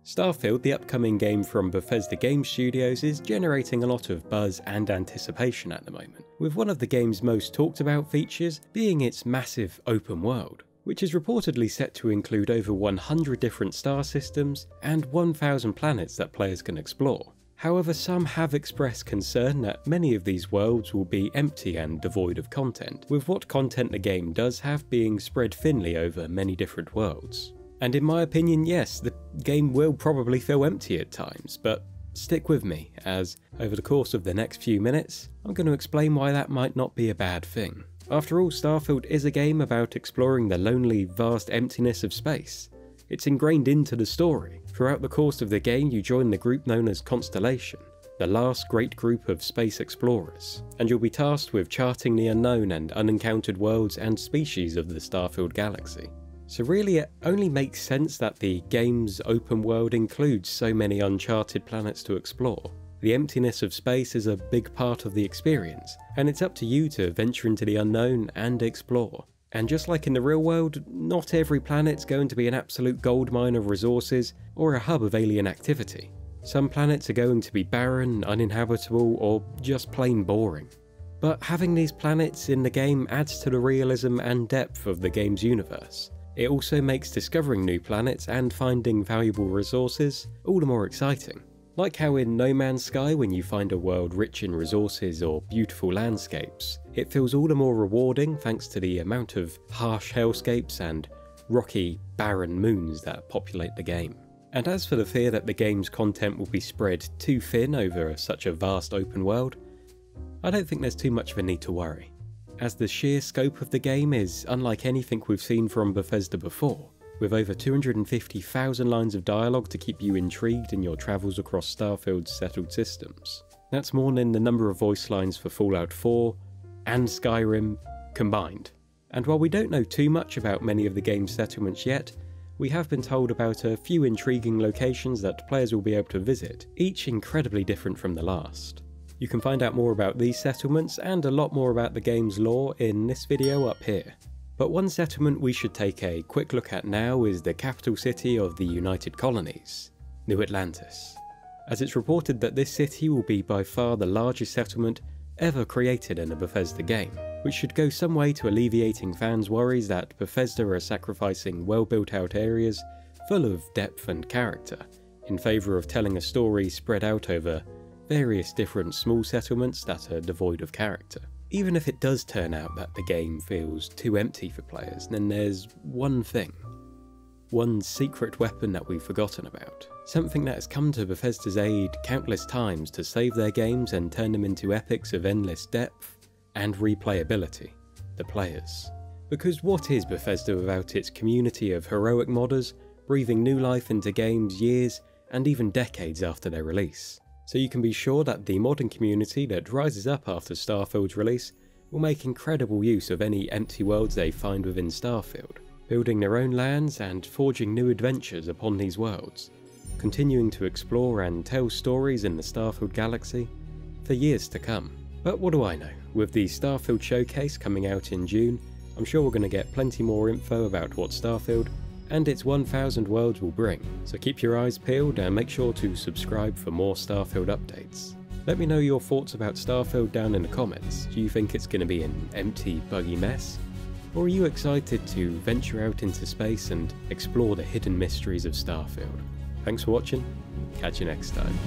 Starfield, the upcoming game from Bethesda Game Studios, is generating a lot of buzz and anticipation at the moment, with one of the game's most talked about features being its massive open world, which is reportedly set to include over 100 different star systems and 1,000 planets that players can explore. However, some have expressed concern that many of these worlds will be empty and devoid of content, with what content the game does have being spread thinly over many different worlds. And in my opinion, yes, the game will probably feel empty at times, but stick with me, as over the course of the next few minutes, I'm going to explain why that might not be a bad thing. After all, Starfield is a game about exploring the lonely, vast emptiness of space. It's ingrained into the story. Throughout the course of the game, you join the group known as Constellation, the last great group of space explorers, and you'll be tasked with charting the unknown and unencountered worlds and species of the Starfield galaxy. So really, it only makes sense that the game's open world includes so many uncharted planets to explore. The emptiness of space is a big part of the experience, and it's up to you to venture into the unknown and explore. And just like in the real world, not every planet's going to be an absolute goldmine of resources or a hub of alien activity. Some planets are going to be barren, uninhabitable, or just plain boring. But having these planets in the game adds to the realism and depth of the game's universe. It also makes discovering new planets and finding valuable resources all the more exciting. Like how in No Man's Sky, when you find a world rich in resources or beautiful landscapes, it feels all the more rewarding thanks to the amount of harsh hellscapes and rocky, barren moons that populate the game. And as for the fear that the game's content will be spread too thin over such a vast open world, I don't think there's too much of a need to worry, as the sheer scope of the game is unlike anything we've seen from Bethesda before, with over 250,000 lines of dialogue to keep you intrigued in your travels across Starfield's settled systems. That's more than the number of voice lines for Fallout 4 and Skyrim combined. And while we don't know too much about many of the game's settlements yet, we have been told about a few intriguing locations that players will be able to visit, each incredibly different from the last. You can find out more about these settlements and a lot more about the game's lore in this video up here. But one settlement we should take a quick look at now is the capital city of the United Colonies, New Atlantis, as it's reported that this city will be by far the largest settlement ever created in a Bethesda game, which should go some way to alleviating fans' worries that Bethesda are sacrificing well-built out areas full of depth and character, in favour of telling a story spread out over various different small settlements that are devoid of character. Even if it does turn out that the game feels too empty for players, then there's one thing. One secret weapon that we've forgotten about. Something that has come to Bethesda's aid countless times to save their games and turn them into epics of endless depth and replayability. The players. Because what is Bethesda without its community of heroic modders, breathing new life into games years and even decades after their release? So you can be sure that the modding community that rises up after Starfield's release will make incredible use of any empty worlds they find within Starfield, building their own lands and forging new adventures upon these worlds, continuing to explore and tell stories in the Starfield galaxy for years to come. But what do I know? With the Starfield showcase coming out in June, I'm sure we're going to get plenty more info about what Starfield and its 1,000 worlds will bring, so keep your eyes peeled and make sure to subscribe for more Starfield updates. Let me know your thoughts about Starfield down in the comments. Do you think it's going to be an empty, buggy mess? Or are you excited to venture out into space and explore the hidden mysteries of Starfield? Thanks for watching, catch you next time.